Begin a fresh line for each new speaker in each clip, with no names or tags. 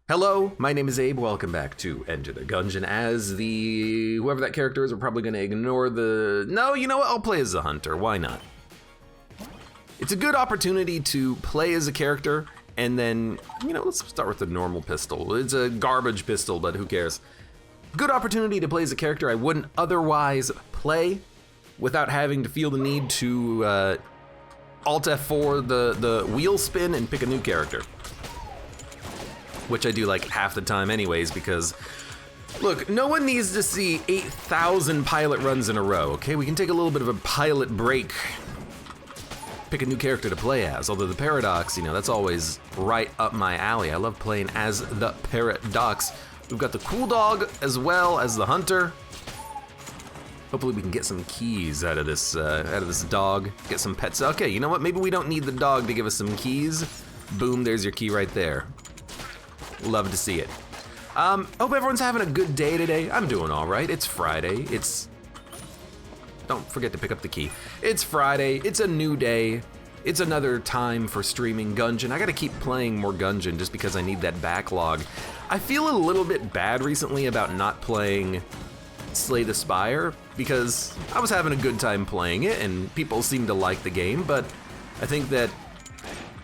Hello, my name is Abe. Welcome back to Enter the Gungeon. As the whoever that character is, we're probably going to ignore the. No, you know what? I'll play as a hunter. Why not? It's a good opportunity to play as a character, and then let's start with the normal pistol. It's a garbage pistol, but who cares? Good opportunity to play as a character I wouldn't otherwise play, without having to feel the need to Alt F4 the wheel spin and pick a new character. Which I do like half the time anyways, because look, no one needs to see 8,000 pilot runs in a row, okay? We can take a little bit of a pilot break, pick a new character to play as, although the Paradox, that's always right up my alley. I love playing as the Paradox. We've got the Cool Dog as well as the Hunter. Hopefully we can get some keys out of this dog, get some pets. Okay, you know what? Maybe we don't need the dog to give us some keys. Boom, there's your key right there. Love to see it. Hope everyone's having a good day today. I'm doing all right. It's Friday. Don't forget to pick up the key. It's Friday. It's a new day. It's another time for streaming Gungeon. I gotta keep playing more Gungeon just because I need that backlog. I feel a little bit bad recently about not playing Slay the Spire because I was having a good time playing it and people seem to like the game, but I think that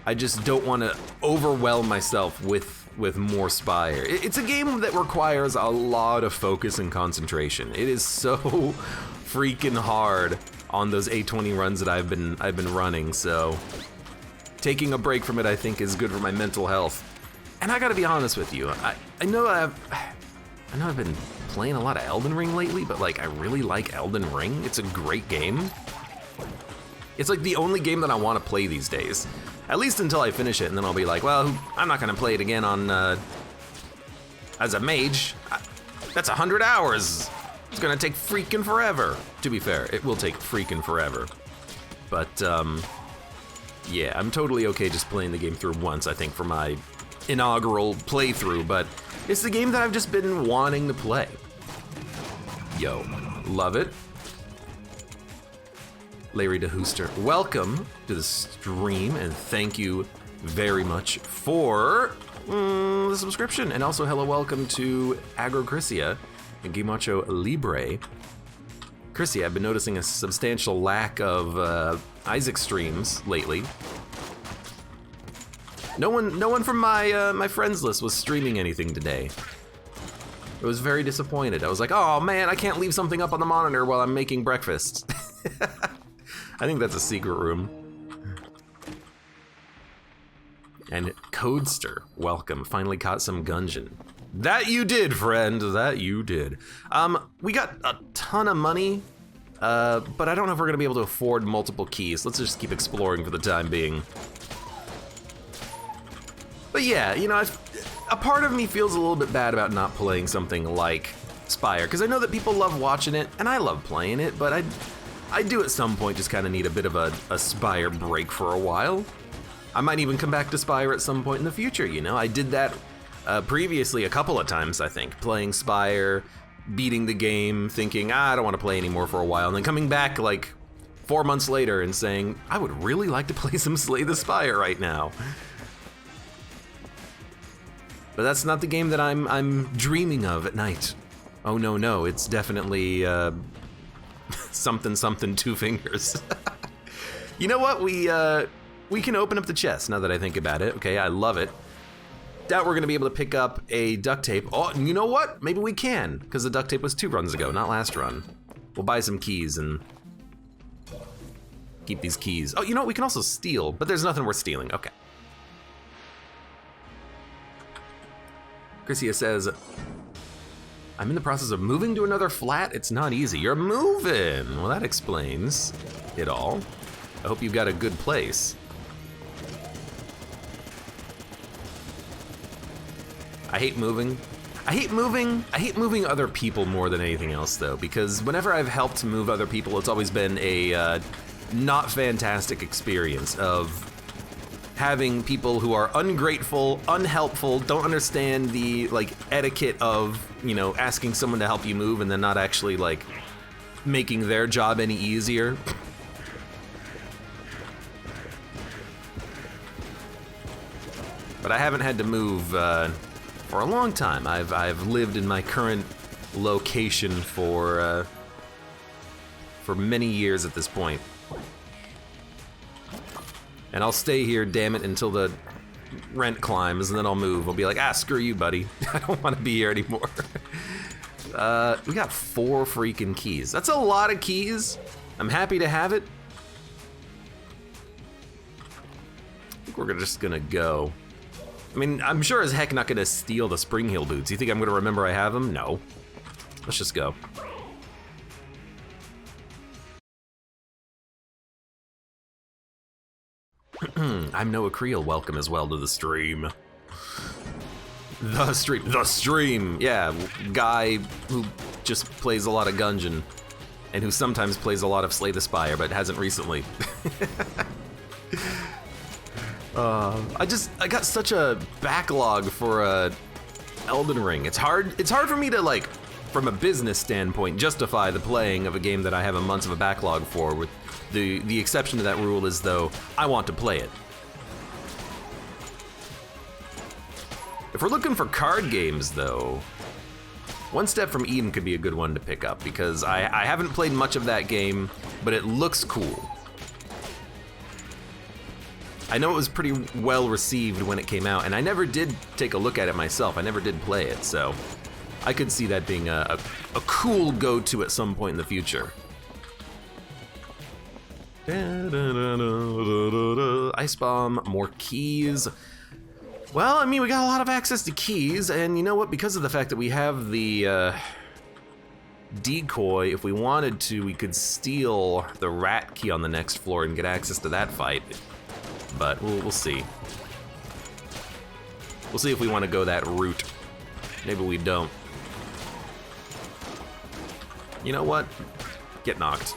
I just don't want to overwhelm myself with more Spire. It's a game that requires a lot of focus and concentration. It is so freaking hard on those A20 runs that I've been running, so taking a break from it I think is good for my mental health. And I gotta be honest with you, I know I've been playing a lot of Elden Ring lately, but I really like Elden Ring. It's a great game. It's like the only game that I want to play these days. At least until I finish it, and then I'll be like, well, I'm not gonna play it again on, as a mage. That's 100 hours. It's gonna take freaking forever. To be fair, it will take freaking forever. But, yeah, I'm totally okay just playing the game through once, I think, for my inaugural playthrough, but it's the game that I've just been wanting to play. Yo, love it. Larry DeHooster, welcome to the stream, and thank you very much for the subscription. And also, hello, welcome to Agro Chrissia and Gimacho Libre. Chrissia, I've been noticing a substantial lack of Isaac streams lately. No one from my friends list was streaming anything today. I was very disappointed. I was like, oh man, I can't leave something up on the monitor while I'm making breakfast. I think that's a secret room. And Codester, welcome. Finally caught some Gungeon. That you did, friend. That you did. We got a ton of money, but I don't know if we're gonna be able to afford multiple keys. Let's just keep exploring for the time being. But yeah, a part of me feels a little bit bad about not playing something like Spire, because I know that people love watching it, and I love playing it, but I do at some point just kind of need a bit of a Spire break for a while. I might even come back to Spire at some point in the future, I did that previously a couple of times, I think. Playing Spire, beating the game, thinking, I don't want to play anymore for a while, and then coming back 4 months later and saying, I would really like to play some Slay the Spire right now. But that's not the game that I'm dreaming of at night. Oh no, it's definitely something two fingers. You know what? We can open up the chest now that I think about it. Okay, I love it. Doubt we're gonna be able to pick up a duct tape. Oh, you know what? Maybe we can, because the duct tape was 2 runs ago, not last run. We'll buy some keys and keep these keys. Oh, you know what? We can also steal, but there's nothing worth stealing. Okay. Chrissia says, I'm in the process of moving to another flat. It's not easy. You're moving. Well, that explains it all. I hope you've got a good place. I hate moving. I hate moving other people more than anything else, though, because whenever I've helped move other people, it's always been a not fantastic experience of having people who are ungrateful, unhelpful, don't understand the etiquette of, asking someone to help you move and then not actually making their job any easier. But I haven't had to move for a long time. I've lived in my current location for many years at this point. And I'll stay here, damn it, until the rent climbs, and then I'll move. I'll be like, ah, screw you, buddy. I don't want to be here anymore. We got 4 freaking keys. That's a lot of keys. I'm happy to have it. I think we're just gonna go. I mean, I'm sure as heck not gonna steal the spring heel boots. You think I'm gonna remember I have them? No. Let's just go. I'm Noah Creel, welcome as well to the stream. The stream, yeah, guy who just plays a lot of Gungeon, and who sometimes plays a lot of Slay the Spire, but hasn't recently. I got such a backlog for Elden Ring. It's hard for me to, like, from a business standpoint, justify the playing of a game that I have a month of a backlog for, with the exception to that rule is, though, I want to play it. If we're looking for card games, though, One Step from Eden could be a good one to pick up, because I haven't played much of that game, but it looks cool. I know it was pretty well received when it came out, and I never did take a look at it myself. I never did play it, so I could see that being a cool go-to at some point in the future. Ice Bomb, more keys. Well, I mean, we got a lot of access to keys, and you know what? Because of the fact that we have the decoy, if we wanted to, we could steal the rat key on the next floor and get access to that fight. But we'll see. We'll see if we want to go that route. Maybe we don't. You know what? Get knocked.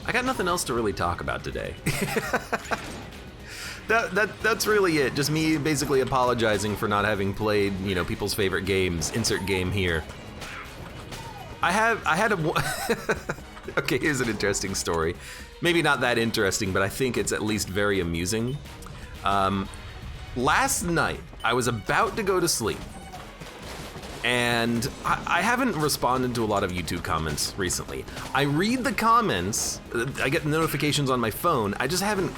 I got nothing else to really talk about today. That's really it. Just me basically apologizing for not having played, you know, people's favorite games. Insert game here. I had a okay, here's an interesting story. Maybe not that interesting, but I think it's at least very amusing. Last night, I was about to go to sleep, and I haven't responded to a lot of YouTube comments recently. I read the comments, I get notifications on my phone, I just haven't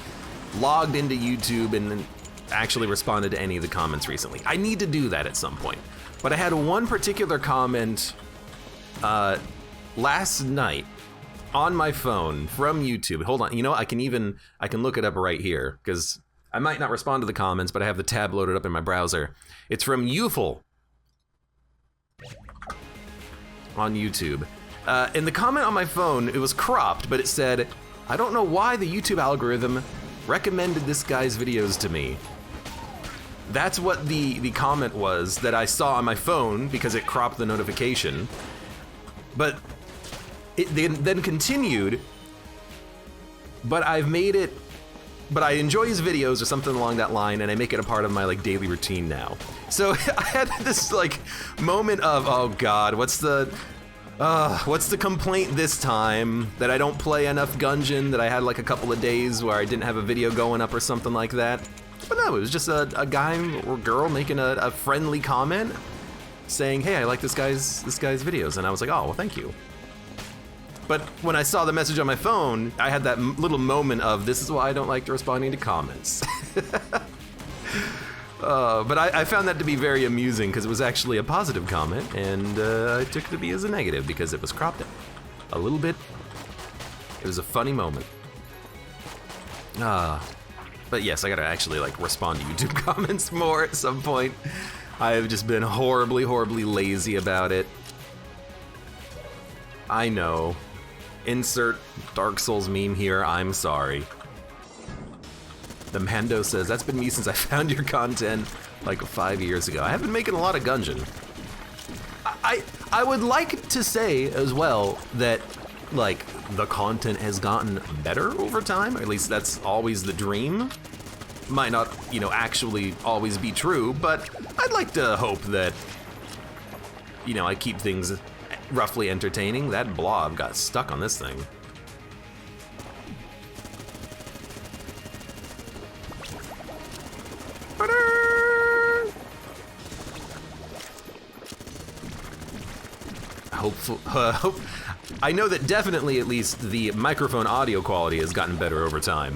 logged into YouTube and actually responded to any of the comments recently. I need to do that at some point. But I had one particular comment last night on my phone from YouTube. Hold on, you know what? I can look it up right here, because I might not respond to the comments, but I have the tab loaded up in my browser. It's from Youful on YouTube. And the comment on my phone, it was cropped, but it said, I don't know why the YouTube algorithm recommended this guy's videos to me. That's what the comment was that I saw on my phone, because it cropped the notification. But it then continued, but I've made it, but I enjoy his videos or something along that line, and I make it a part of my like daily routine now. So I had this like moment of, oh God, what's the complaint this time? That I don't play enough Gungeon, that I had like a couple of days where I didn't have a video going up or something like that. But no, it was just a guy or girl making a friendly comment saying, hey, I like this guy's videos, and I was like, oh, well, thank you. But when I saw the message on my phone, I had that little moment of, this is why I don't like responding to comments. But I found that to be very amusing, because it was actually a positive comment, and I took it to be as a negative because it was cropped a little bit. It was a funny moment. But yes, I gotta actually like respond to YouTube comments more at some point. I have just been horribly, horribly lazy about it. I know. Insert Dark Souls meme here, I'm sorry. The Mando says, that's been me since I found your content like 5 years ago. I have been making a lot of Gungeon. I would like to say as well that like the content has gotten better over time, or at least that's always the dream. Might not, you know, actually always be true, but I'd like to hope that, you know, I keep things roughly entertaining. That blob got stuck on this thing. I know that definitely, at least, the microphone audio quality has gotten better over time.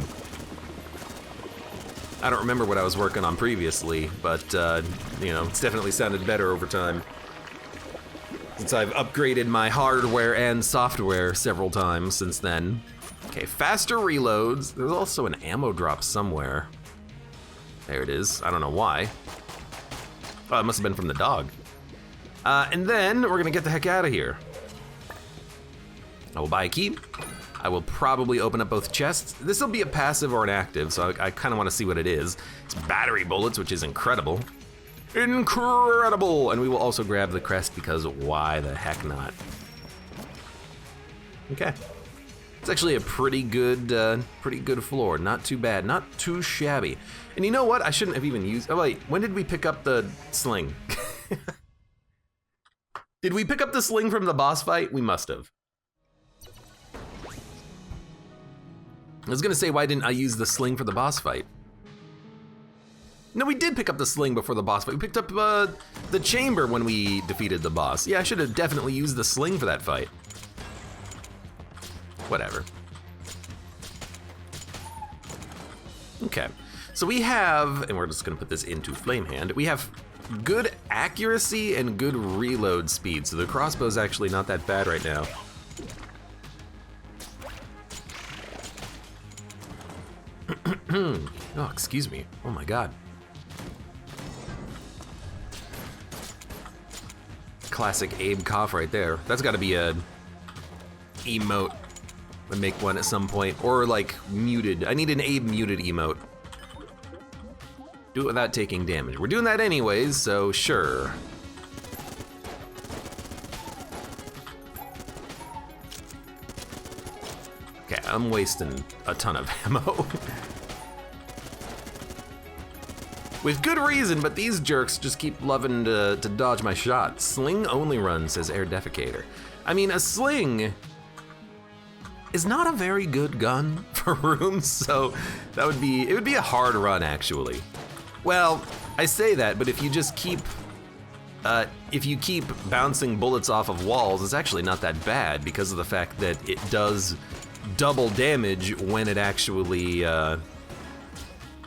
I don't remember what I was working on previously, but, you know, it's definitely sounded better over time. Since I've upgraded my hardware and software several times since then. Okay, faster reloads. There's also an ammo drop somewhere. There it is. I don't know why. Oh, it must have been from the dog. And then we're gonna get the heck out of here. I will buy a key. I will probably open up both chests. This will be a passive or an active, so I kind of want to see what it is. It's battery bullets, which is incredible. Incredible! And we will also grab the crest because why the heck not? Okay. It's actually a pretty good floor. Not too bad, not too shabby. And you know what? I shouldn't have even used. Oh wait, when did we pick up the sling? Did we pick up the sling from the boss fight? We must have. I was gonna say, why didn't I use the sling for the boss fight? No, we did pick up the sling before the boss fight. We picked up the chamber when we defeated the boss. Yeah, I should have definitely used the sling for that fight. Whatever. Okay, so we have, and we're just gonna put this into Flame Hand, we have good accuracy and good reload speed, so the crossbow's actually not that bad right now. Oh, excuse me. Oh my god. Classic Abe cough right there. That's gotta be a emote. I make one at some point, or like muted. I need an Abe muted emote. Do it without taking damage. We're doing that anyways, so sure. Okay, I'm wasting a ton of ammo. With good reason, but these jerks just keep loving to dodge my shot. Sling only run, says Air Defecator. I mean, a sling is not a very good gun for rooms, so it would be a hard run actually. Well, I say that, but if you just keep bouncing bullets off of walls, it's actually not that bad because of the fact that it does double damage when it actually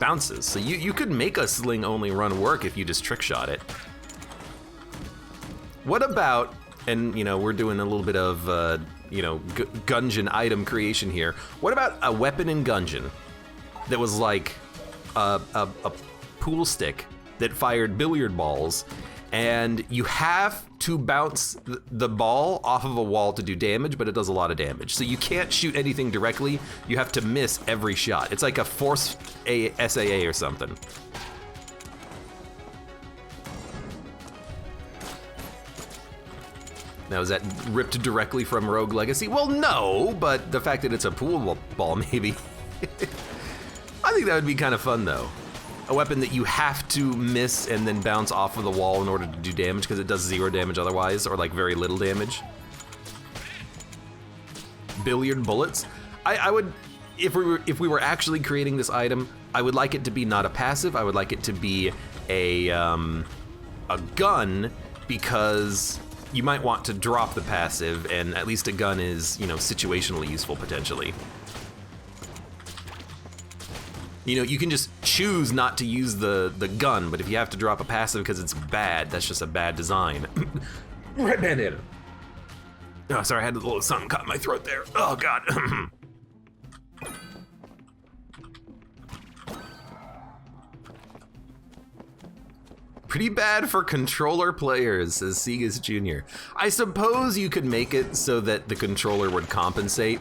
bounces. So you could make a sling only run work if you just trick shot it. What about, and you know, we're doing a little bit of you know, Gungeon item creation here. What about a weapon in Gungeon that was like a pool stick that fired billiard balls, and you have to bounce the ball off of a wall to do damage, but it does a lot of damage. So you can't shoot anything directly, you have to miss every shot. It's like a forced SAA or something. Now, is that ripped directly from Rogue Legacy? Well, no, but the fact that it's a pool ball, maybe. I think that would be kind of fun, though. A weapon that you have to miss and then bounce off of the wall in order to do damage, because it does 0 damage otherwise, or like very little damage. Billiard bullets. I would, if we were actually creating this item, I would like it to be not a passive. I would like it to be a gun, because you might want to drop the passive, and at least a gun is, you know, situationally useful potentially. You know, you can just choose not to use the gun, but if you have to drop a passive because it's bad, that's just a bad design. Red bandana. Oh, sorry, I had a little something caught in my throat there. Oh, God. Pretty bad for controller players, says Segas Jr. I suppose you could make it so that the controller would compensate.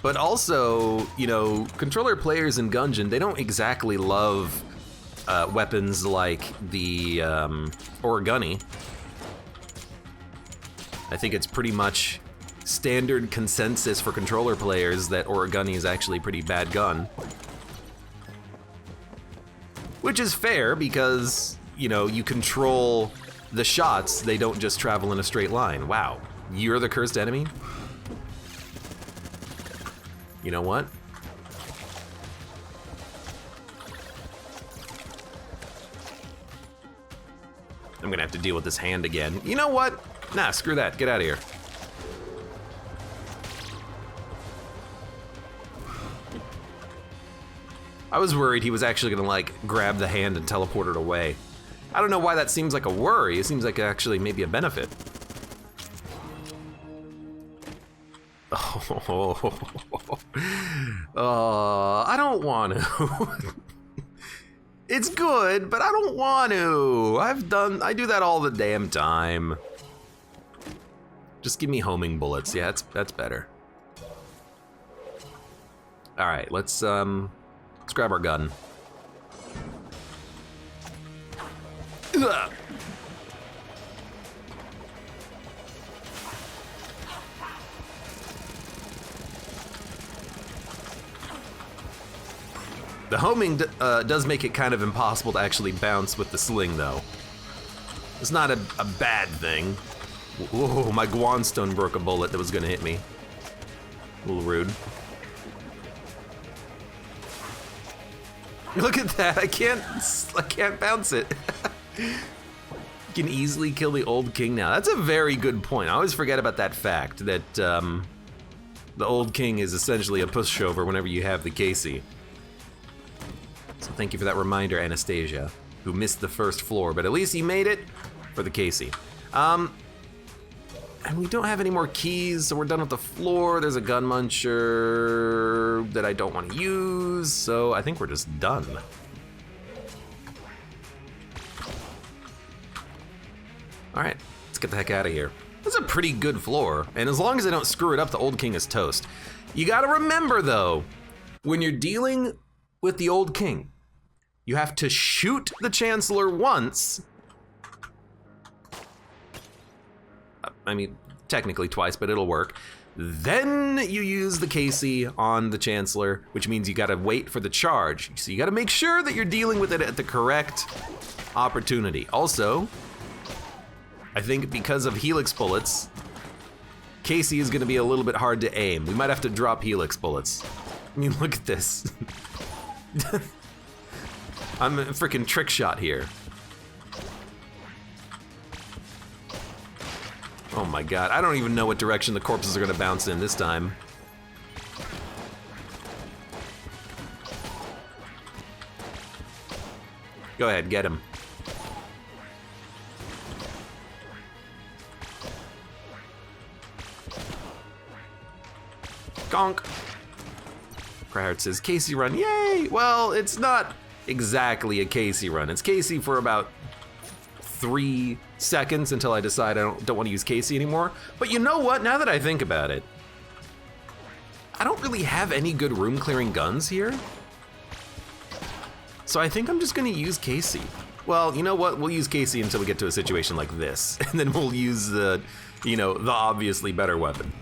But also, you know, controller players in Gungeon, they don't exactly love weapons like the origami. I think it's pretty much standard consensus for controller players that origami is actually a pretty bad gun. Which is fair because, you know, you control the shots, they don't just travel in a straight line. Wow, you're the cursed enemy? You know what? I'm gonna have to deal with this hand again. You know what? Nah, screw that. Get out of here. I was worried he was actually gonna like grab the hand and teleport it away. I don't know why that seems like a worry. It seems like actually maybe a benefit. Oh, I don't want to. It's good, but I don't want to. I do that all the damn time. Just give me homing bullets. Yeah, that's better. All right, let's grab our gun. Ugh. The homing does make it kind of impossible to actually bounce with the sling, though. It's not a bad thing. Whoa, my Guanstone broke a bullet that was gonna hit me. A little rude. Look at that, I can't bounce it. You can easily kill the old king now. That's a very good point. I always forget about that fact, that the old king is essentially a pushover whenever you have the Casey. So thank you for that reminder, Anastasia, who missed the first floor, but at least he made it for the Casey. And we don't have any more keys, so we're done with the floor. There's a gun muncher that I don't want to use, so I think we're just done. All right, let's get the heck out of here. That's a pretty good floor, and as long as I don't screw it up, the old king is toast. You gotta remember though, when you're dealing with the old king, you have to shoot the Chancellor once. I mean, technically twice, but it'll work. Then you use the Casey on the Chancellor, which means you gotta wait for the charge. So you gotta make sure that you're dealing with it at the correct opportunity. Also, I think because of Helix bullets, Casey is gonna be a little bit hard to aim. We might have to drop Helix bullets. I mean, look at this. I'm a freaking trick shot here. Oh my god, I don't even know what direction the corpses are gonna bounce in this time. Go ahead, get him. Gonk. Cryhard says, Casey run, yay! Well, it's not exactly a Casey run. It's Casey for about 3 seconds until I decide I don't want to use Casey anymore. But you know what, now that I think about it, I don't really have any good room clearing guns here. So I think I'm just gonna use Casey. Well, you know what, we'll use Casey until we get to a situation like this, and then we'll use the, you know, the obviously better weapon.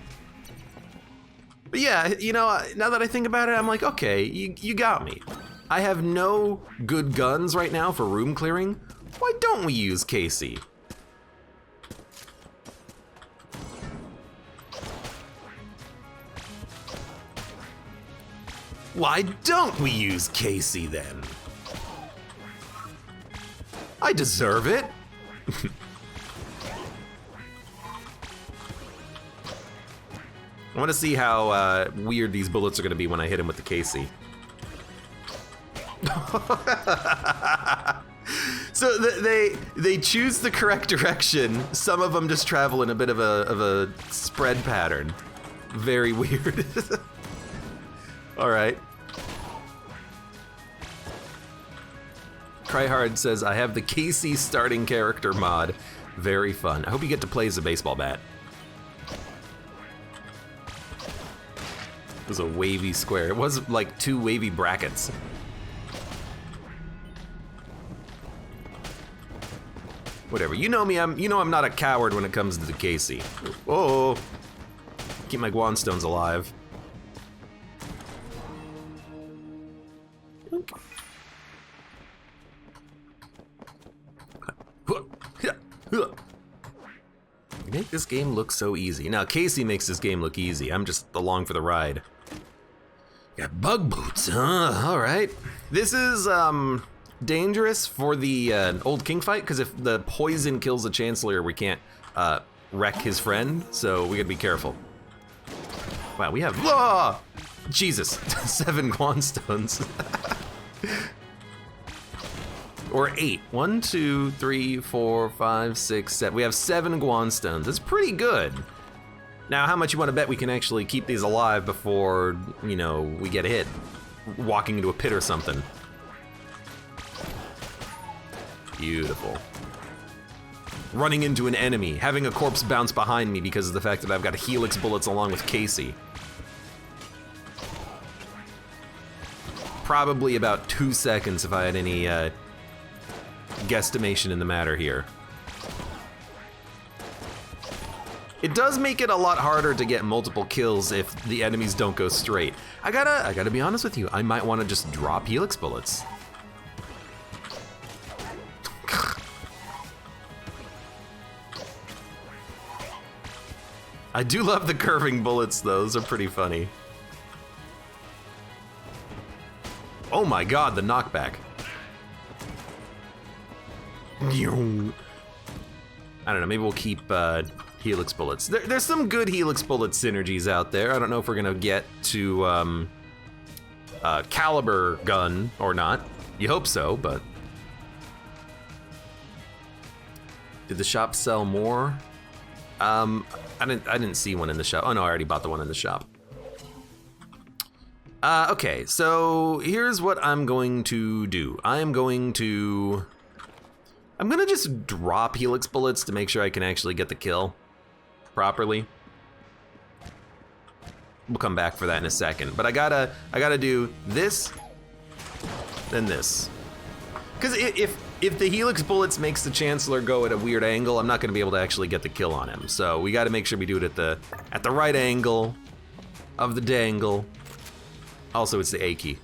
But yeah, you know, now that I think about it, I'm like, okay, you got me. I have no good guns right now for room clearing. Why don't we use Casey? Why don't we use Casey then? I deserve it. I want to see how weird these bullets are going to be when I hit him with the Casey. So they choose the correct direction. Some of them just travel in a bit of a spread pattern. Very weird. All right. Cryhard says, I have the Casey starting character mod. Very fun. I hope you get to play as a baseball bat. It was a wavy square. It was like 2 wavy brackets. Whatever. You know me. I'm not a coward when it comes to the Casey. Oh, keep my Guanstones alive. Okay. You make this game look so easy. Now Casey makes this game look easy. I'm just along for the ride. Got bug boots, huh? All right. This is dangerous for the old king fight, because if the poison kills the Chancellor, we can't wreck his friend, so we gotta be careful. Wow, we have, Jesus, 7 Quan Stones. Or 8. 1, 2, 3, 4, 5, 6, 7. We have 7 Guan Stones. That's pretty good. Now, how much you want to bet we can actually keep these alive before, you know, we get hit? Walking into a pit or something. Beautiful. Running into an enemy, having a corpse bounce behind me because of the fact that I've got Helix bullets along with Casey. Probably about 2 seconds if I had any guesstimation in the matter here. It does make it a lot harder to get multiple kills if the enemies don't go straight. I gotta be honest with you, I might want to just drop Helix bullets. I do love the curving bullets, those are pretty funny. Oh my god, the knockback. I don't know, maybe we'll keep Helix bullets. There's some good Helix bullet synergies out there. I don't know if we're gonna get to caliber gun or not. You hope so, but. Did the shop sell more? I didn't see one in the shop. Oh no, I already bought the one in the shop. Okay, so here's what I'm going to do. I'm gonna just drop Helix bullets to make sure I can actually get the kill properly. We'll come back for that in a second, but I gotta do this, then this. Because if the Helix bullets makes the Chancellor go at a weird angle, I'm not gonna be able to actually get the kill on him. So we gotta make sure we do it at the right angle of the dangle. Also, it's the A key.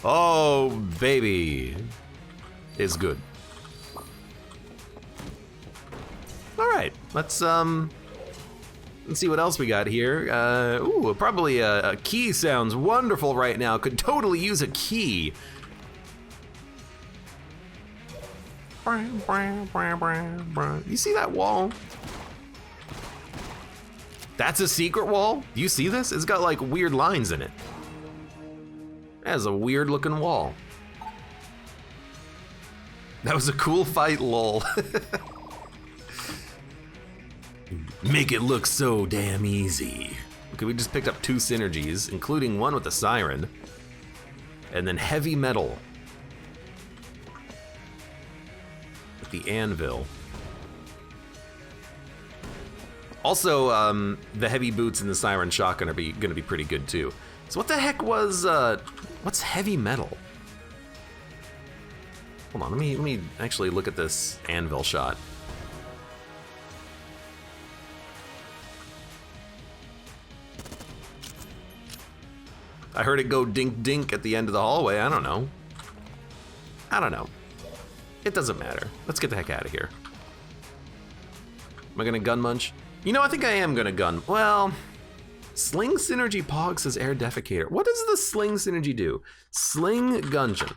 Oh, baby. Is good. All right, let's see what else we got here. Ooh, probably a key sounds wonderful right now. Could totally use a key. You see that wall? That's a secret wall? Do you see this? It's got like weird lines in it. That is a weird looking wall. That was a cool fight, lol. Make it look so damn easy. Okay, we just picked up 2 synergies, including one with the siren. And then heavy metal. With the anvil. Also, the heavy boots and the siren shotgun are gonna be pretty good too. So what the heck was, what's heavy metal? Hold on, let me actually look at this anvil shot. I heard it go dink dink at the end of the hallway, I don't know. It doesn't matter. Let's get the heck out of here. Am I gonna gun munch? You know, I think I am gonna gun. Well, Sling Synergy Pog says Air Defecator. What does the Sling Synergy do? Sling Gungeon.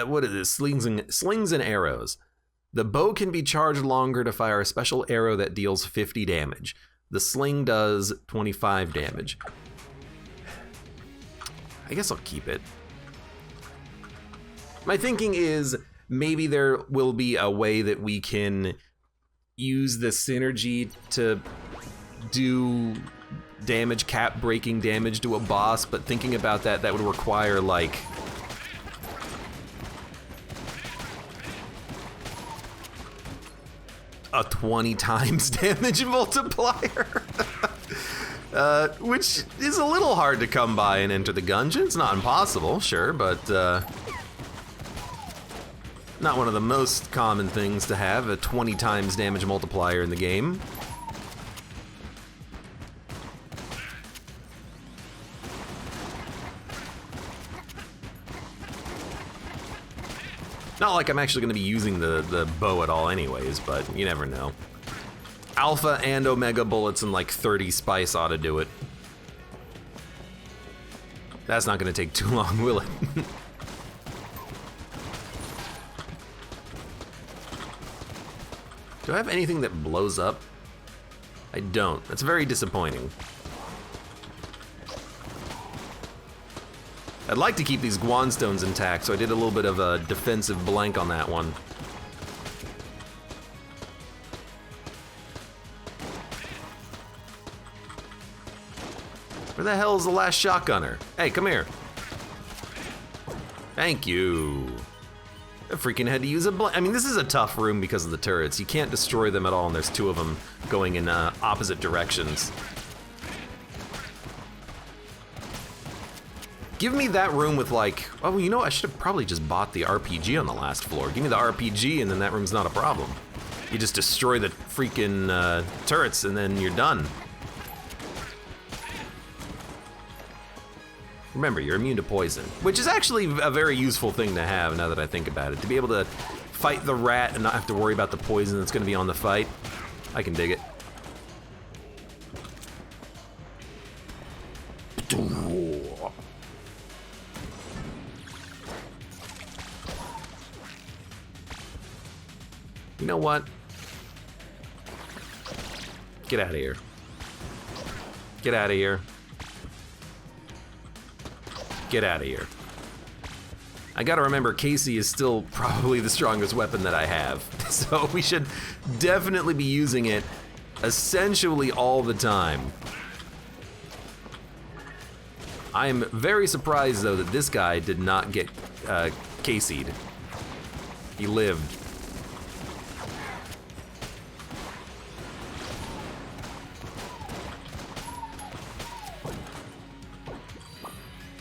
What is it? Slings and arrows. The bow can be charged longer to fire a special arrow that deals 50 damage. The sling does 25 damage. I guess I'll keep it. My thinking is maybe there will be a way that we can use the synergy to do damage, cap breaking damage to a boss, but thinking about that would require like a 20 times damage multiplier. Which is a little hard to come by and Enter the Gungeon. It's not impossible, sure, but not one of the most common things to have, a 20 times damage multiplier in the game. Not like I'm actually going to be using the bow at all anyways, but you never know. Alpha and Omega bullets and like 30 spice ought to do it. That's not gonna take too long, will it? Do I have anything that blows up? I don't. That's very disappointing. I'd like to keep these Guan stones intact, so I did a little bit of a defensive blank on that one. Where the hell is the last shotgunner? Hey, come here. Thank you. I freaking had to use a I mean, this is a tough room because of the turrets. You can't destroy them at all, and there's two of them going in opposite directions. Give me that room with like, oh, you know, I should have probably just bought the RPG on the last floor. Give me the RPG and then that room's not a problem. You just destroy the freaking turrets and then you're done. Remember, you're immune to poison, which is actually a very useful thing to have now that I think about it. To be able to fight the rat and not have to worry about the poison that's gonna be on the fight. I can dig it. You know what? Get out of here. Get out of here. Get out of here. I gotta remember, Casey is still probably the strongest weapon that I have. So we should definitely be using it essentially all the time. I am very surprised though that this guy did not get Casey'd. He lived.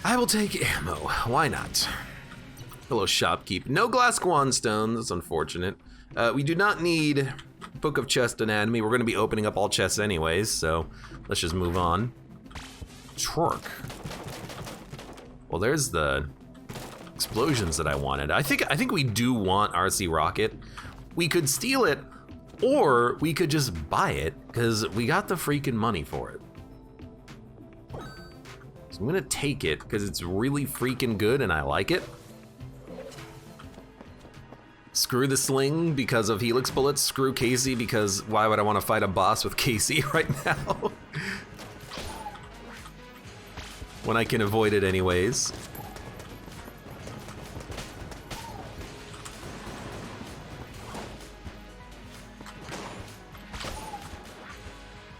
I will take ammo, why not? Hello, shopkeep. No glass Guan stones, that's unfortunate. We do not need Book of Chest Anatomy. We're gonna be opening up all chests anyways, so let's just move on. Torque. Well, there's the explosions that I wanted. I think we do want RC Rocket. We could steal it, or we could just buy it, because we got the freaking money for it. So I'm gonna take it because it's really freaking good and I like it. Screw the sling because of helix bullets. Screw Casey because why would I want to fight a boss with Casey right now? When I can avoid it anyways.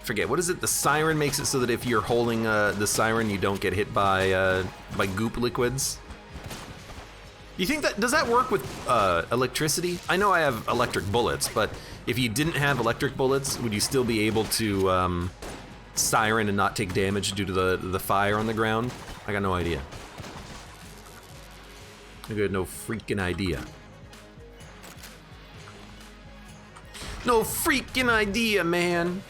Forget, what is it? The siren makes it so that if you're holding the siren, you don't get hit by goop liquids. You think that, does that work with electricity? I know I have electric bullets, but if you didn't have electric bullets, would you still be able to siren and not take damage due to the fire on the ground? I got no idea. I got no freaking idea. No freaking idea, man.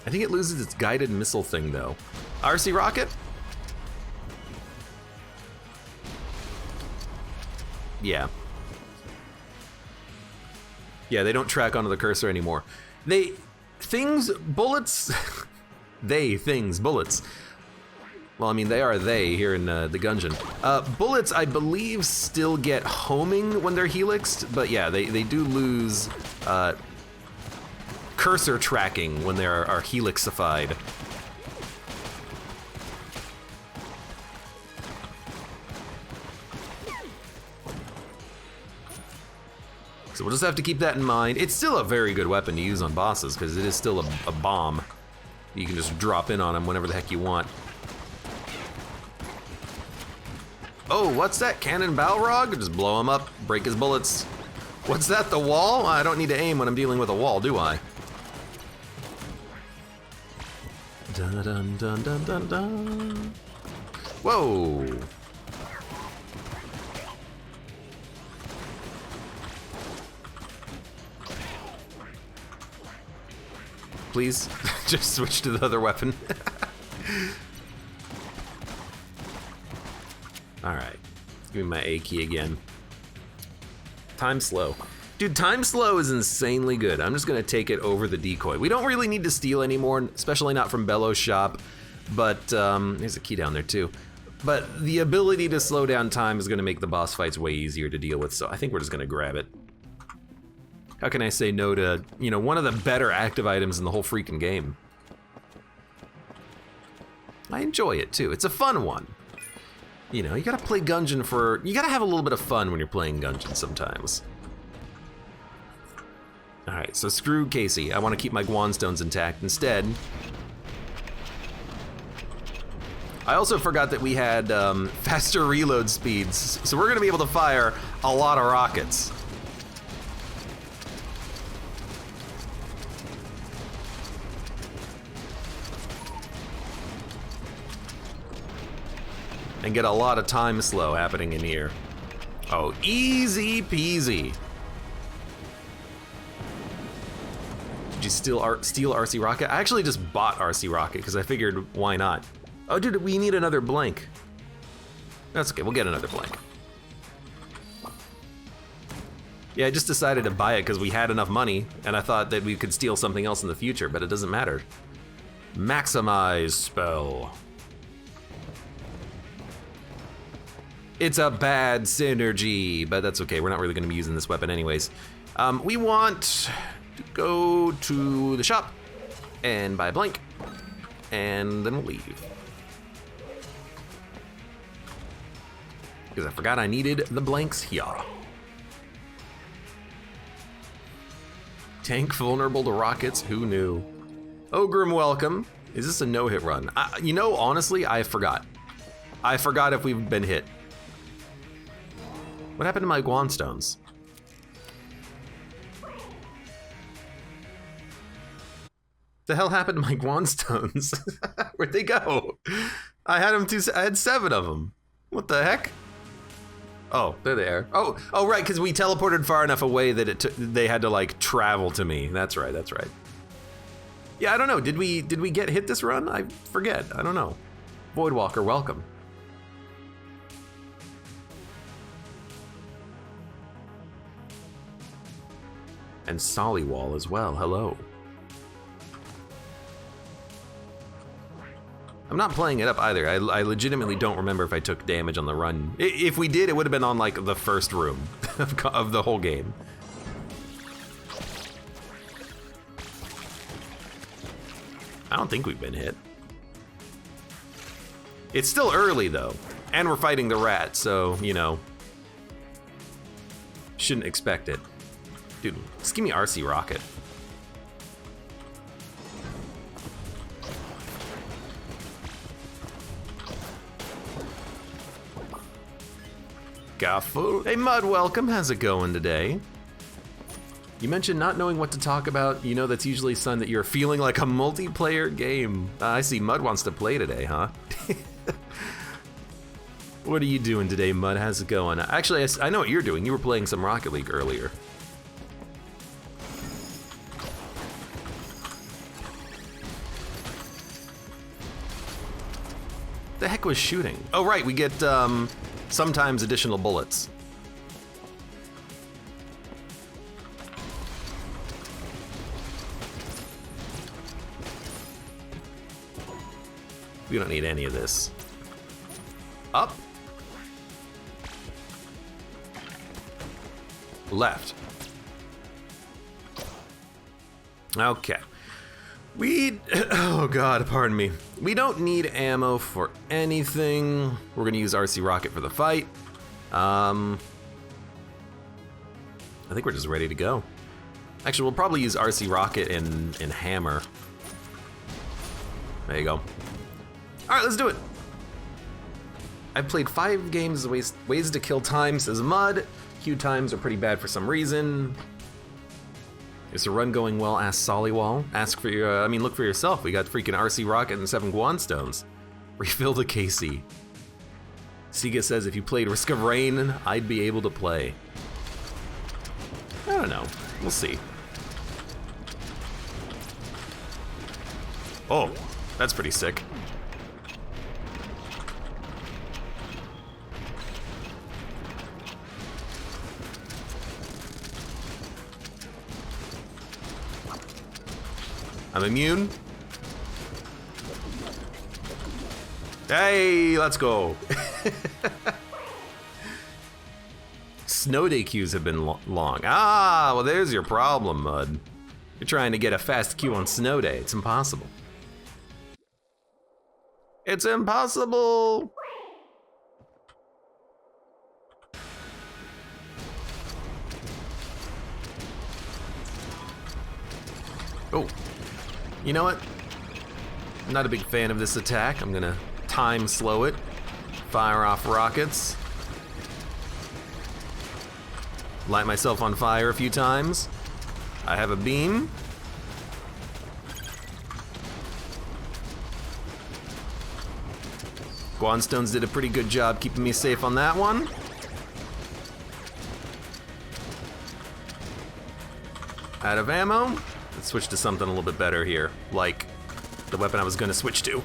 I think it loses its guided missile thing though. RC Rocket? Yeah. Yeah, they don't track onto the cursor anymore. Bullets. Bullets. Well, I mean, they are here in the Gungeon. Bullets, I believe, still get homing when they're helixed, but yeah, they do lose cursor tracking when they are helixified. So we'll just have to keep that in mind. It's still a very good weapon to use on bosses because it is still a bomb. You can just drop in on them whenever the heck you want. Oh, what's that? Cannon Balrog? Just blow him up, break his bullets. What's that, the wall? I don't need to aim when I'm dealing with a wall, do I? Dun dun dun dun dun dun. Whoa. Please, just switch to the other weapon. All right, give me my A key again. Time slow. Dude, time slow is insanely good. I'm just gonna take it over the decoy. We don't really need to steal anymore, especially not from Bellow's shop, but there's a key down there too. But the ability to slow down time is gonna make the boss fights way easier to deal with, so I think we're just gonna grab it. How can I say no to, you know, one of the better active items in the whole freaking game? I enjoy it too, it's a fun one. You know, you gotta play Gungeon for, you gotta have a little bit of fun when you're playing Gungeon sometimes. All right, so screw Casey. I wanna keep my Guanstones intact instead. I also forgot that we had faster reload speeds, so we're gonna be able to fire a lot of rockets. And get a lot of time slow happening in here. Oh, easy peasy. Did you steal RC Rocket? I actually just bought RC Rocket because I figured why not? Oh dude, we need another blank. That's okay, we'll get another blank. Yeah, I just decided to buy it because we had enough money and I thought that we could steal something else in the future, but it doesn't matter. Maximize spell. It's a bad synergy, but that's okay. We're not really gonna be using this weapon anyways. We want to go to the shop and buy a blank, and then we'll leave. Because I forgot I needed the blanks here. Tank vulnerable to rockets, who knew? Ogrim, welcome. Is this a no-hit run? You know, honestly, I forgot. I forgot if we've been hit. What happened to my Guanstones? The hell happened to my Guanstones? Where'd they go? I had 7 of them. What the heck? Oh, there they are. Oh, right, because we teleported far enough away that they had to like travel to me. That's right, that's right. Yeah, I don't know. Did we get hit this run? I forget. I don't know. Voidwalker, welcome. And Sollywall as well, hello. I'm not playing it up either. I legitimately don't remember if I took damage on the run. If we did, it would have been on like the first room of the whole game. I don't think we've been hit. It's still early though, and we're fighting the rat, so, you know, shouldn't expect it. Dude, just give me RC Rocket. Gaffle. Hey Mud, welcome. How's it going today? You mentioned not knowing what to talk about. You know, that's usually a sign that you're feeling like a multiplayer game. I see Mud wants to play today, huh? What are you doing today, Mud? How's it going? Actually, I know what you're doing. You were playing some Rocket League earlier. The heck was shooting? Oh right, we get sometimes additional bullets. We don't need any of this. Up. Left. Okay. Oh God, pardon me. We don't need ammo for anything. We're gonna use RC Rocket for the fight. I think we're just ready to go. Actually, we'll probably use RC Rocket and Hammer. There you go. All right, let's do it. I've played 5 games ways to kill time, says Mud. Queue times are pretty bad for some reason. Is the run going well? Ask Sollywall. Ask for your, look for yourself. We got freaking RC Rocket and 7 Guanstones. Refill the Casey. Sega says if you played Risk of Rain, I'd be able to play. I don't know. We'll see. Oh, that's pretty sick. I'm immune. Hey, let's go. Snow day queues have been long. Ah, well there's your problem, Mud. You're trying to get a fast queue on snow day. It's impossible. It's impossible. Oh, you know what? I'm not a big fan of this attack. I'm gonna time slow it, fire off rockets, light myself on fire a few times. I have a beam. Guanstones did a pretty good job keeping me safe on that one. Out of ammo. Let's switch to something a little bit better here, like the weapon I was gonna switch to.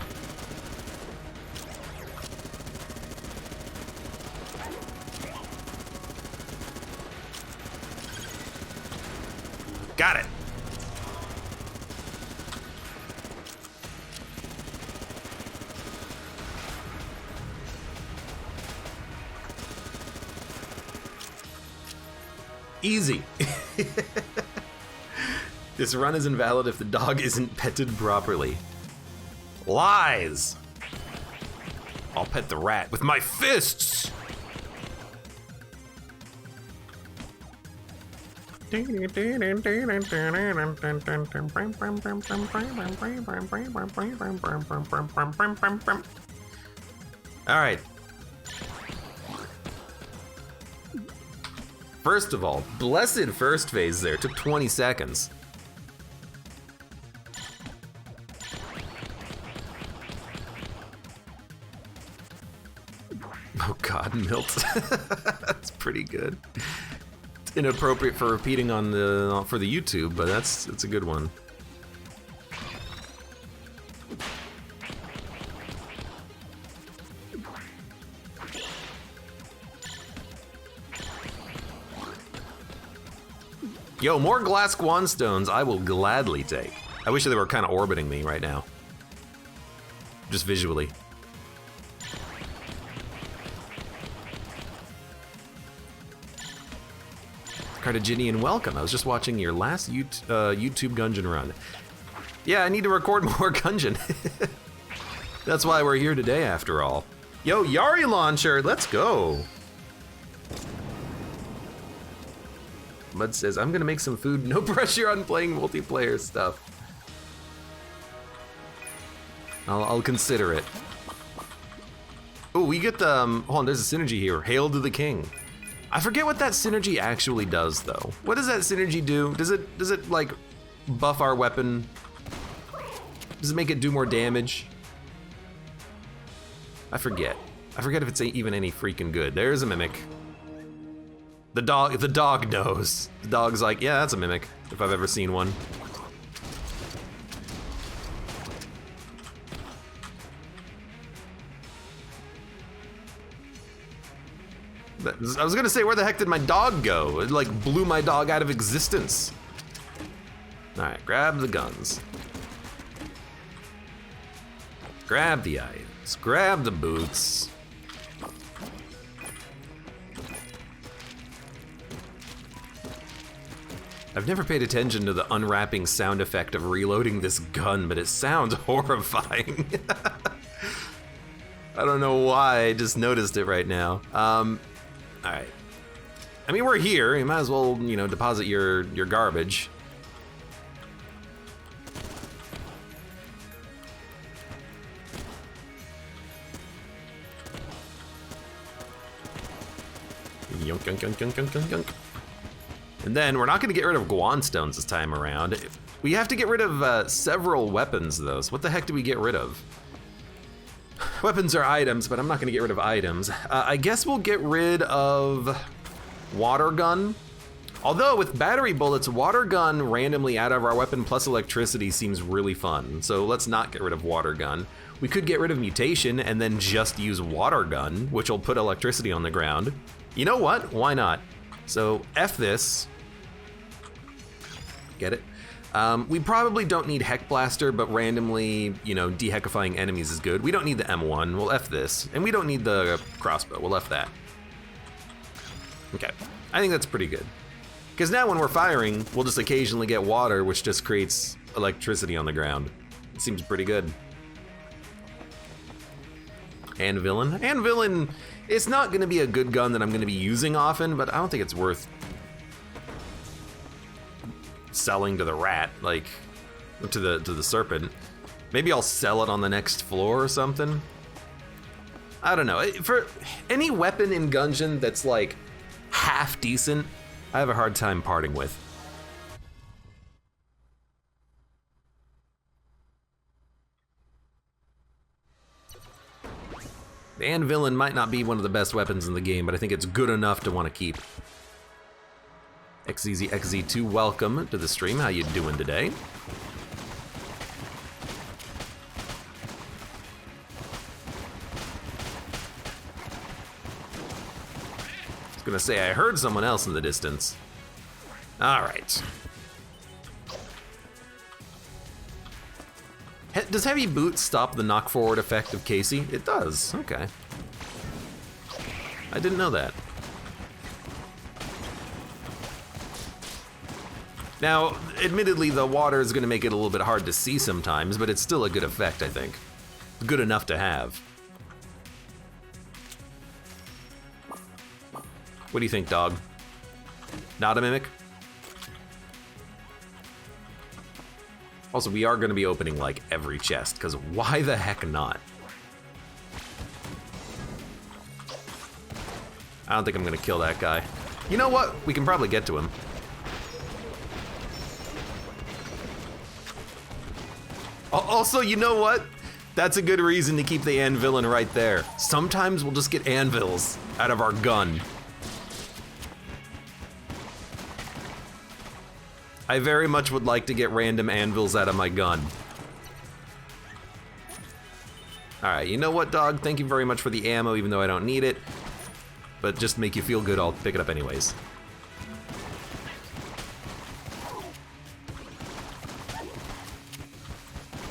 Got it. Easy. This run is invalid if the dog isn't petted properly. Lies! I'll pet the rat with my fists! Alright. First of all, blessed first phase there, took 20 seconds. Oh God, Milt. That's pretty good. It's inappropriate for repeating on the for the YouTube, but that's a good one. Yo, more glass Guanstones I will gladly take. I wish they were kind of orbiting me right now. Just visually. Cartaginian, welcome. I was just watching your last YouTube Gungeon run. Yeah, I need to record more Gungeon. That's why we're here today, after all. Yo, Yari Launcher, let's go. Mud says, I'm gonna make some food. No pressure on playing multiplayer stuff. I'll consider it. Oh, we get the, hold on, there's a synergy here. Hail to the king. I forget what that synergy actually does, though. What does that synergy do? Does it like buff our weapon? Does it make it do more damage? I forget. I forget if it's even any freaking good. There's a mimic. The dog knows. The dog's like, yeah, that's a mimic, if I've ever seen one. I was gonna say, where the heck did my dog go? It like blew my dog out of existence. All right, grab the guns. Grab the items, grab the boots. I've never paid attention to the unwrapping sound effect of reloading this gun, but it sounds horrifying. I don't know why, I just noticed it right now. All right. I mean, we're here, you might as well, you know, deposit your garbage. Yunk, yunk, yunk, yunk, yunk, yunk, yunk. And then we're not gonna get rid of Guanstones this time around. We have to get rid of several weapons though, so what the heck do we get rid of? Weapons are items, but I'm not gonna get rid of items. I guess we'll get rid of water gun. Although with battery bullets, water gun randomly out of our weapon plus electricity seems really fun. So let's not get rid of water gun. We could get rid of mutation and then just use water gun, which will put electricity on the ground. You know what? Why not? So F this. Get it? We probably don't need Heck Blaster, but randomly, you know, deheckifying enemies is good. We don't need the M1, we'll F this. And we don't need the crossbow, we'll F that. Okay, I think that's pretty good. Because now when we're firing, we'll just occasionally get water, which just creates electricity on the ground. It seems pretty good. Anvilin? Anvilin, it's not gonna be a good gun that I'm gonna be using often, but I don't think it's worth selling to the rat, like, to the serpent. Maybe I'll sell it on the next floor or something. I don't know. For any weapon in Gungeon that's like half decent, I have a hard time parting with. The Anvilin might not be one of the best weapons in the game, but I think it's good enough to want to keep. XZZXZ2, welcome to the stream. How you doing today? I was gonna say, I heard someone else in the distance. All right. Does Heavy Boots stop the knock forward effect of Casey? It does, okay. I didn't know that. Now, admittedly, the water is gonna make it a little bit hard to see sometimes, but it's still a good effect, I think. Good enough to have. What do you think, dog? Not a mimic? Also, we are gonna be opening like every chest, because why the heck not? I don't think I'm gonna kill that guy. You know what? We can probably get to him. Also, you know what? That's a good reason to keep the Anvilin right there. Sometimes we'll just get anvils out of our gun. I very much would like to get random anvils out of my gun. Alright, you know what, dog? Thank you very much for the ammo, even though I don't need it. But just to make you feel good, I'll pick it up anyways.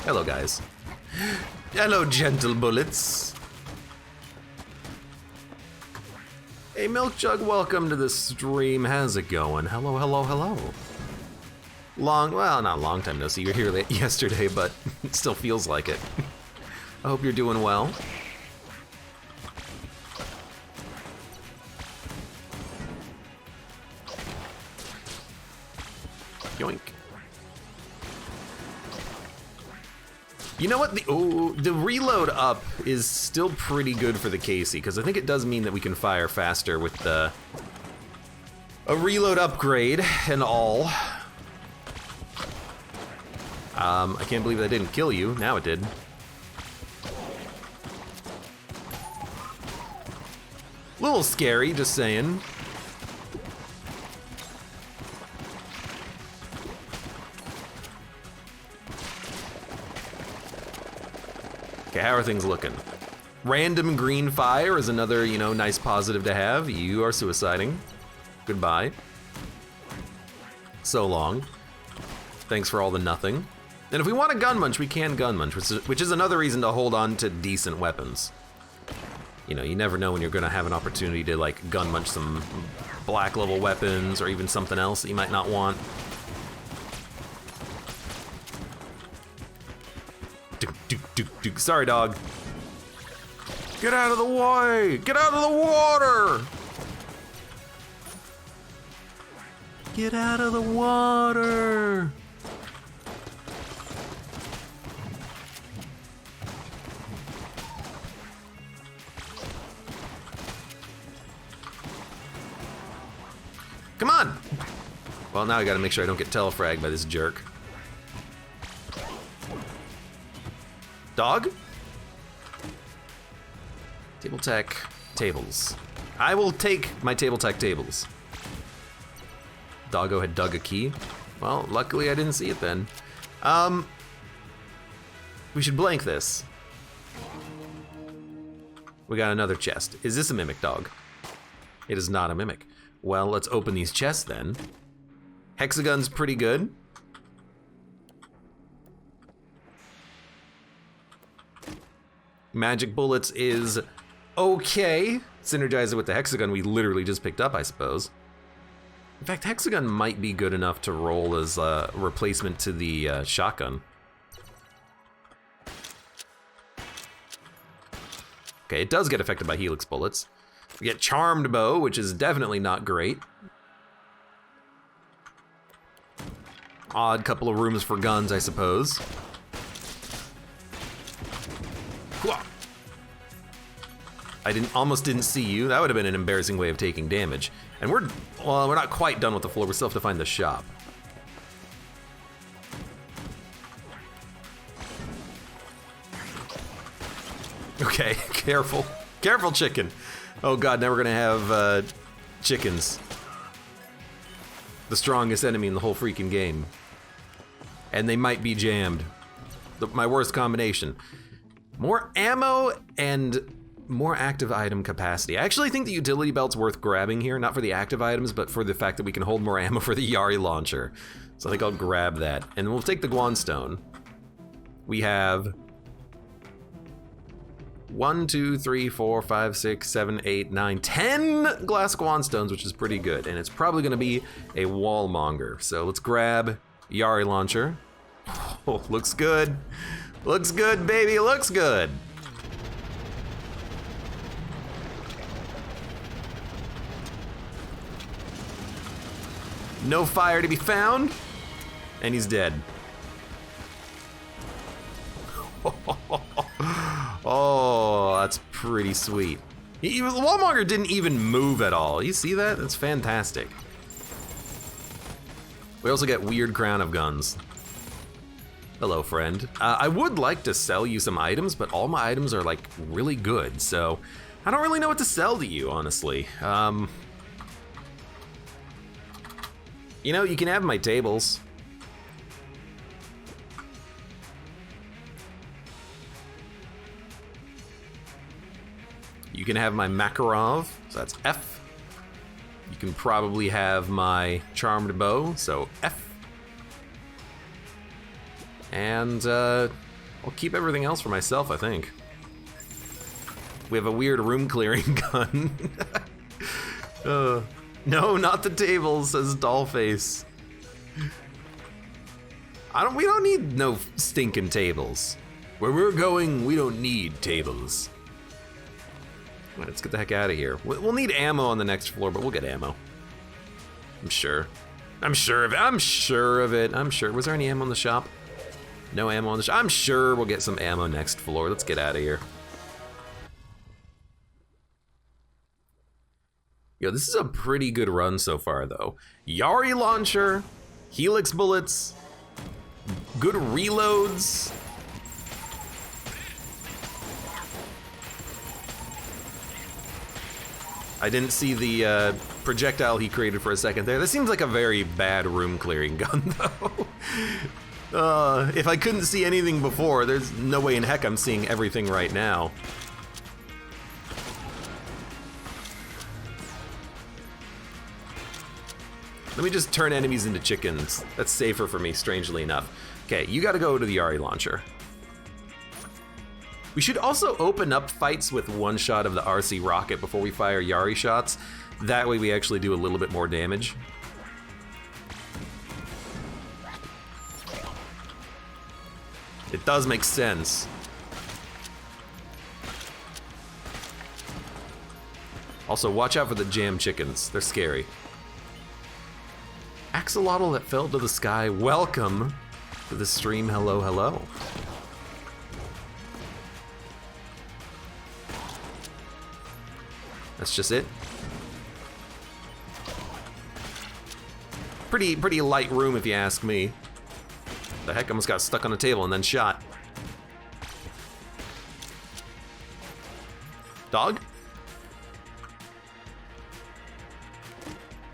Hello, guys. Hello, gentle bullets. Hey, Milk Jug, welcome to the stream. How's it going? Hello, hello, hello. Well, not a long time no see. You were here yesterday, but it still feels like it. I hope you're doing well. Yoink. You know what? The reload up is still pretty good for the Casey, because I think it does mean that we can fire faster with a reload upgrade and all. I can't believe that didn't kill you. Now it did. Little scary, just saying. Okay, how are things looking? Random green fire is another, you know, nice positive to have. You are suiciding. Goodbye. So long. Thanks for all the nothing. And if we want to gun munch, we can gun munch, which is another reason to hold on to decent weapons. You know, you never know when you're gonna have an opportunity to like gun munch some black level weapons or even something else that you might not want. Sorry, dog. Get out of the way! Get out of the water! Get out of the water! Come on! Well, now I gotta make sure I don't get telefragged by this jerk. Dog? Table tech tables. I will take my table tech tables. Doggo had dug a key. Well, luckily I didn't see it then. We should blank this. We got another chest. Is this a mimic, dog? It is not a mimic. Well, let's open these chests then. Hexagon's pretty good. Magic bullets is okay. Synergize it with the hexagon we literally just picked up, I suppose. In fact, hexagon might be good enough to roll as a replacement to the shotgun. Okay, it does get affected by helix bullets. We get charmed bow, which is definitely not great. Odd couple of rooms for guns, I suppose. I almost didn't see you. That would have been an embarrassing way of taking damage. And we're not quite done with the floor. We still have to find the shop. Okay, careful. Careful, chicken. Oh god, now we're gonna have chickens. The strongest enemy in the whole freaking game. And they might be jammed. My worst combination. More ammo and more active item capacity. I actually think the utility belt's worth grabbing here, not for the active items, but for the fact that we can hold more ammo for the Yari launcher. So I think I'll grab that. And we'll take the Guanstone. We have 1, 2, 3, 4, 5, 6, 7, 8, 9, 10 glass Guanstones, which is pretty good. And it's probably gonna be a wallmonger. So let's grab Yari launcher. Oh, looks good. Looks good, baby, looks good. No fire to be found, and he's dead. Oh, that's pretty sweet. The wallmonger didn't even move at all. You see that? That's fantastic. We also get weird crown of guns. Hello, friend. I would like to sell you some items, but all my items are like really good, so I don't really know what to sell to you, honestly. You know, you can have my tables. You can have my Makarov, so that's F. You can probably have my charmed bow, so F. And I'll keep everything else for myself, I think. We have a weird room clearing gun. No, not the tables, says Dollface. We don't need no stinking tables. Where we're going, we don't need tables. All right, let's get the heck out of here. We'll need ammo on the next floor, but we'll get ammo. I'm sure. I'm sure of it. I'm sure of it. I'm sure. Was there any ammo in the shop? No ammo in the shop. I'm sure we'll get some ammo next floor. Let's get out of here. Yo, this is a pretty good run so far, though. Yari launcher, helix bullets, good reloads. I didn't see the projectile he created for a second there. That seems like a very bad room clearing gun, though. If I couldn't see anything before, there's no way in heck I'm seeing everything right now. Let me just turn enemies into chickens. That's safer for me, strangely enough. Okay, you gotta go to the Yari launcher. We should also open up fights with one shot of the RC rocket before we fire Yari shots. That way we actually do a little bit more damage. It does make sense. Also, watch out for the jam chickens. They're scary. Axolotl that fell to the sky, welcome to the stream. Hello, hello. That's just it. Pretty light room if you ask me. The heck, almost got stuck on a table and then shot. Dog?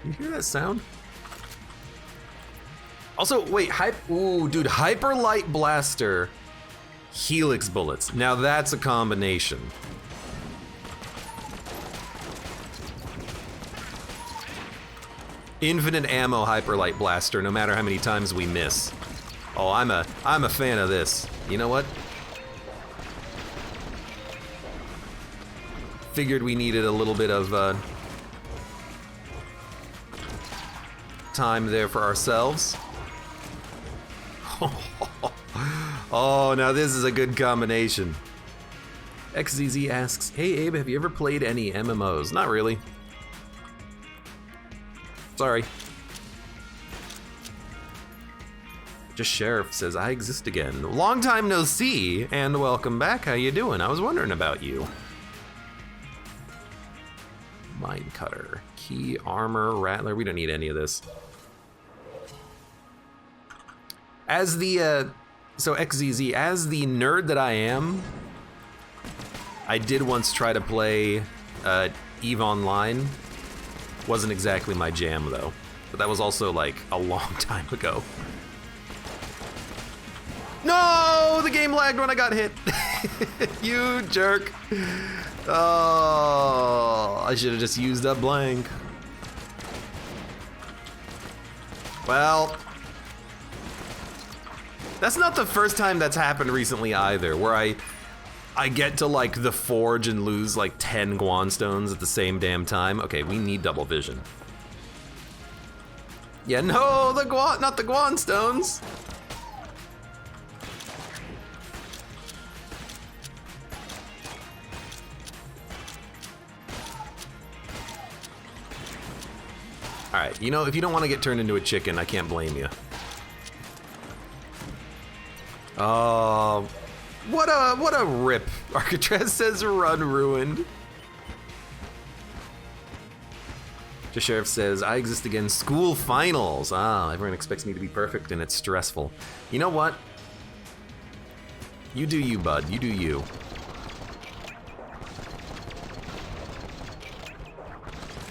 You hear that sound? Also, wait, ooh, dude, Hyper Light Blaster, Helix Bullets. Now that's a combination. Infinite ammo Hyper Light Blaster, no matter how many times we miss. Oh, I'm a fan of this. You know what? figured we needed a little bit of time there for ourselves. Oh, now this is a good combination. XZZ asks, hey Abe, have you ever played any MMOs? Not really. Sorry. Just Sheriff says, I exist again. Long time no see, and welcome back. How you doing? I was wondering about you. Mine Cutter, Key, Armor, Rattler. We don't need any of this. As the, so XZZ, as the nerd that I am, I did once try to play EVE Online. Wasn't exactly my jam though, but that was also like a long time ago. No, the game lagged when I got hit. You jerk. Oh, I should have just used up blank. Well, that's not the first time that's happened recently either, where I get to like the forge and lose like 10 Guan stones at the same damn time. Okay, we need double vision. Yeah, no, the Guan, not the Guan stones. All right, you know, if you don't want to get turned into a chicken, I can't blame you. Oh, what a rip. Arcatraz says run ruined. The Sheriff says, I exist again, school finals. Ah, everyone expects me to be perfect and it's stressful. You know what? You do you, bud, you do you.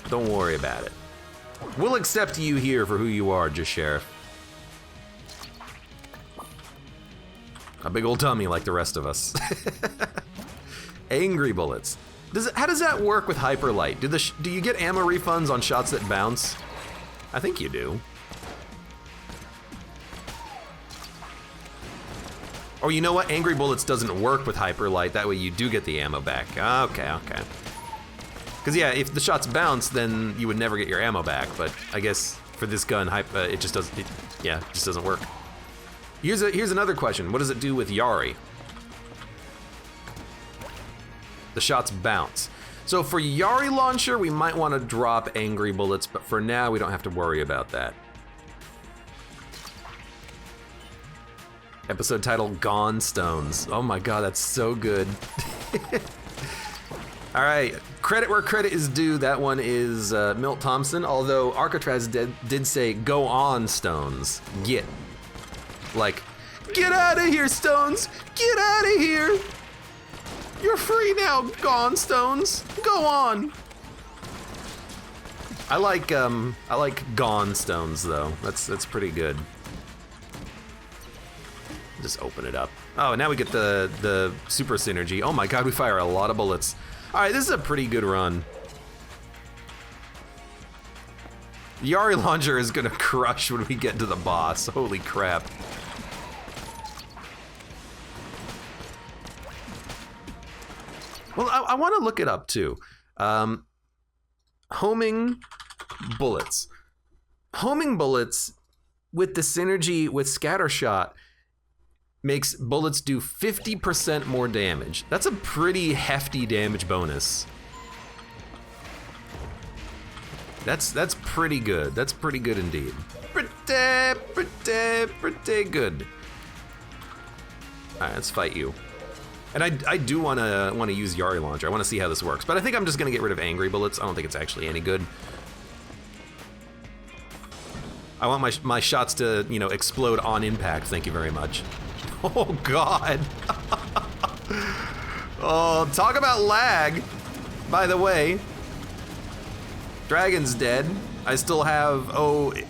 Don't worry about it. We'll accept you here for who you are, just Sheriff. A big old tummy like the rest of us. Angry bullets. How does that work with Hyperlight? Do you get ammo refunds on shots that bounce? I think you do. Or you know what? Angry bullets doesn't work with Hyperlight. That way you do get the ammo back. Okay, okay. Because yeah, if the shots bounce, then you would never get your ammo back. But I guess for this gun, it just doesn't. Yeah, it just doesn't work. Here's another question. What does it do with Yari? The shots bounce. So for Yari launcher, we might want to drop angry bullets, but for now, we don't have to worry about that. Episode title, Gone Stones. Oh my god, that's so good. All right, credit where credit is due. That one is Milt Thompson, although Arcatraz did say, go on, Stones. Get. Like, get out of here, Stones! Get out of here! You're free now, Gone Stones. Go on. I like Gone Stones though. That's pretty good. Just open it up. Oh, and now we get the super synergy. Oh my god, we fire a lot of bullets. All right, this is a pretty good run. The Yari launcher is gonna crush when we get to the boss. Holy crap. Well, I want to look it up too. Homing bullets. Homing bullets with the synergy with Scattershot makes bullets do 50% more damage. That's a pretty hefty damage bonus. That's pretty good. That's pretty good indeed. Pretty good. All right, let's fight you. And I do want to use Yari launcher. I want to see how this works, but I think I'm just gonna get rid of angry bullets. I don't think it's actually any good. I want my shots to, you know, explode on impact. Thank you very much. Oh god. Oh, talk about lag. By the way, Dragon's dead. I still have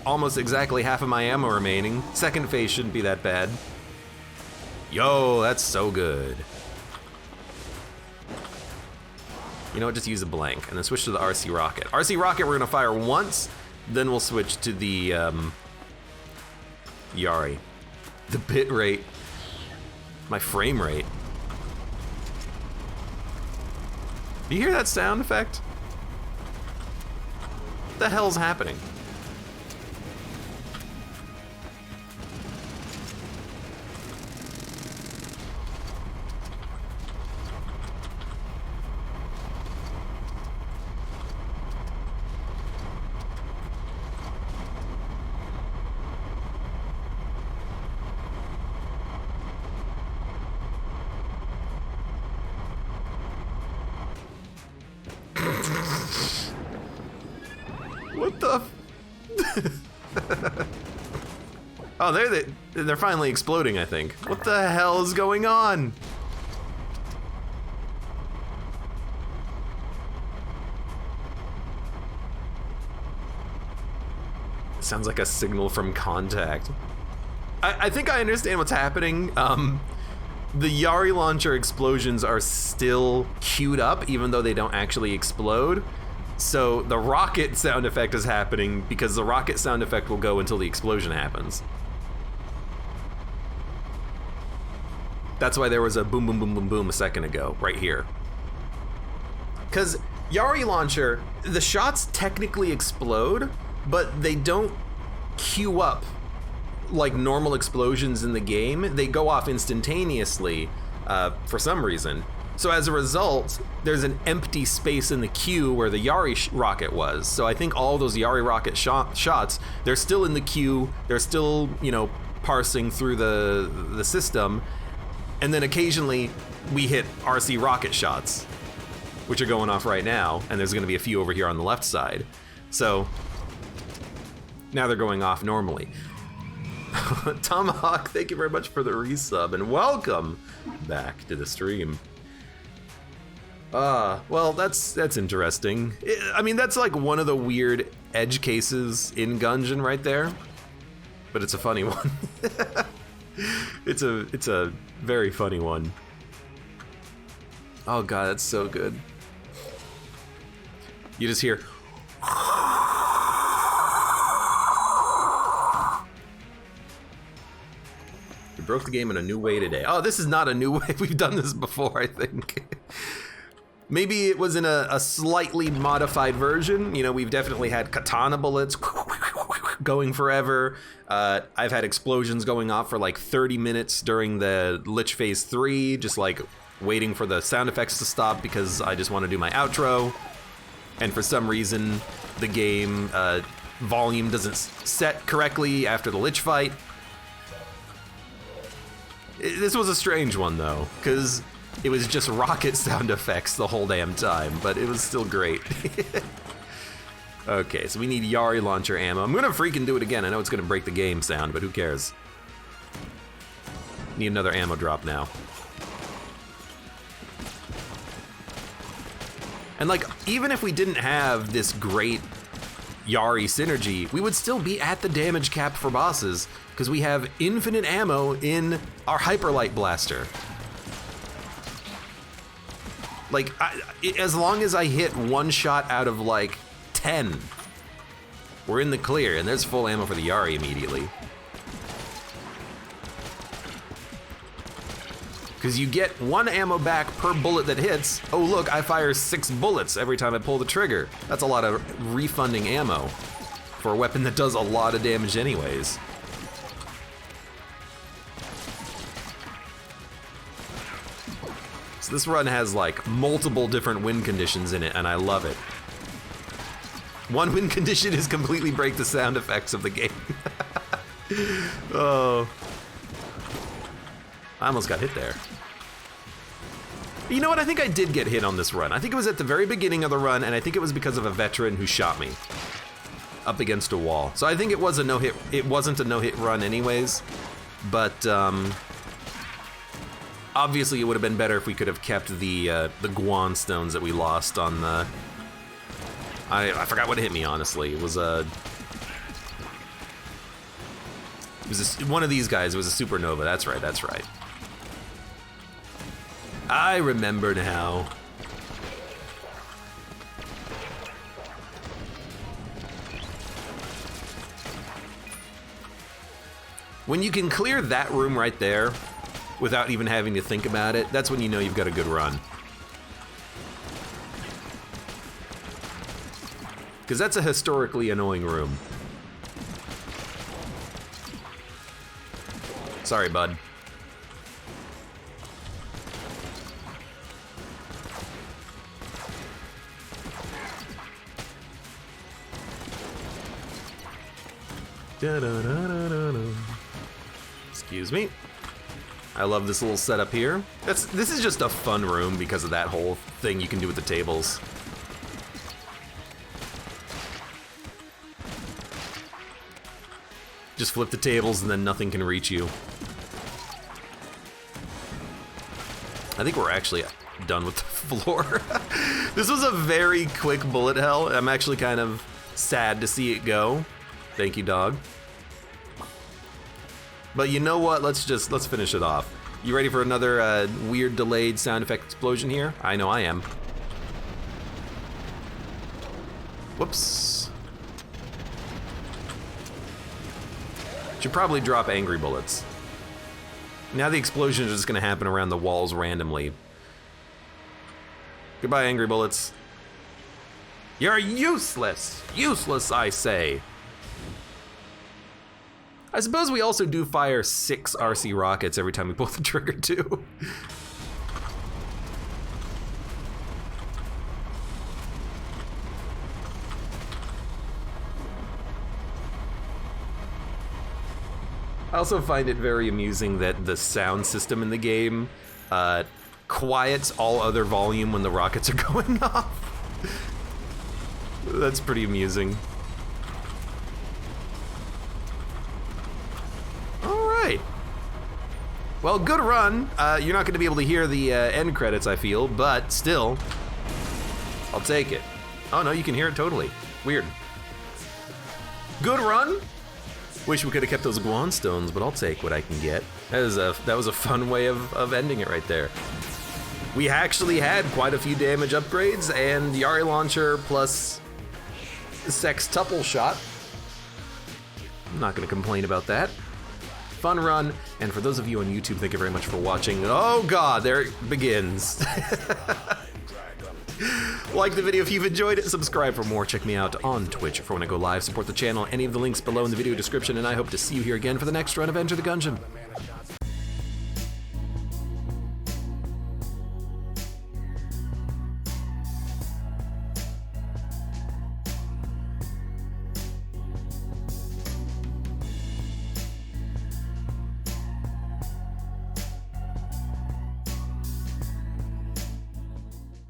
almost exactly half of my ammo remaining. Second phase shouldn't be that bad. Yo, that's so good. You know what, just use a blank and then switch to the RC rocket. RC rocket we're gonna fire once, then we'll switch to the Yari. The bit rate, my frame rate. Do you hear that sound effect? What the hell's happening? What the? Oh, they're finally exploding, I think. What the hell is going on? Sounds like a signal from contact. I think I understand what's happening. The Yari launcher explosions are still queued up, even though they don't actually explode. So the rocket sound effect is happening because the rocket sound effect will go until the explosion happens. That's why there was a boom, boom, boom, boom, boom a second ago, right here. Because Yari launcher, the shots technically explode, but they don't queue up like normal explosions in the game. They go off instantaneously for some reason. So as a result, there's an empty space in the queue where the Yari rocket was. So I think all those Yari rocket shots, they're still in the queue. They're still, you know, parsing through the system. And then occasionally we hit RC rocket shots, which are going off right now. And there's gonna be a few over here on the left side. So now they're going off normally. Tomahawk, thank you very much for the resub and welcome back to the stream. Well, that's interesting. I mean, that's like one of the weird edge cases in Gungeon right there, but it's a funny one. It's a very funny one. Oh god, that's so good. You just hear. We broke the game in a new way today. Oh, this is not a new way. We've done this before, I think. Maybe it was in a slightly modified version. You know, we've definitely had katana bullets going forever. I've had explosions going off for like 30 minutes during the Lich Phase 3, just like waiting for the sound effects to stop because I just want to do my outro. And for some reason, the game volume doesn't set correctly after the Lich fight. This was a strange one though, because it was just rocket sound effects the whole damn time, but it was still great. Okay, so we need Yari launcher ammo. I'm gonna freaking do it again. I know it's gonna break the game sound, but who cares? Need another ammo drop now. And like, even if we didn't have this great Yari synergy, we would still be at the damage cap for bosses, because we have infinite ammo in our Hyperlight Blaster. Like, as long as I hit one shot out of like 10, we're in the clear, and there's full ammo for the Yari immediately. Because you get one ammo back per bullet that hits. Oh look, I fire 6 bullets every time I pull the trigger. That's a lot of refunding ammo for a weapon that does a lot of damage anyways. So this run has like multiple different win conditions in it, and I love it. One win condition is completely break the sound effects of the game. Oh. I almost got hit there. You know what, I think I did get hit on this run. I think it was at the very beginning of the run, and I think it was because of a veteran who shot me up against a wall. So I think it was a no-hit, it wasn't a no-hit run anyways, but obviously it would have been better if we could have kept the Guan stones that we lost on the, I forgot what hit me, honestly. It was one of these guys. It was a supernova. That's right, that's right. I remember now. When you can clear that room right there without even having to think about it, that's when you know you've got a good run. because that's a historically annoying room. Sorry, bud. Excuse me. I love this little setup here. This is just a fun room because of that whole thing you can do with the tables. Just flip the tables and then nothing can reach you. I think we're actually done with the floor. This was a very quick bullet hell. I'm actually kind of sad to see it go. Thank you, dog. But you know what? Let's finish it off. You ready for another weird delayed sound effect explosion here? I know I am. Whoops. Should probably drop angry bullets. Now the explosion is just gonna happen around the walls randomly. Goodbye, angry bullets. You're useless! Useless, I say. I suppose we also do fire 6 RC rockets every time we pull the trigger, too. I also find it very amusing that the sound system in the game quiets all other volume when the rockets are going off. That's pretty amusing. Well, good run. You're not going to be able to hear the end credits, I feel, but still, I'll take it. Oh no, you can hear it totally. Weird. Good run. Wish we could have kept those Guan stones, but I'll take what I can get. That was a fun way of ending it right there. We actually had quite a few damage upgrades and Yari launcher plus sextuple shot. I'm not going to complain about that. Fun run, and for those of you on YouTube, thank you very much for watching. Oh god, there it begins. Like the video if you've enjoyed it, subscribe for more, check me out on Twitch for when I go live, support the channel, any of the links below in the video description, and I hope to see you here again for the next run of Enter the Gungeon.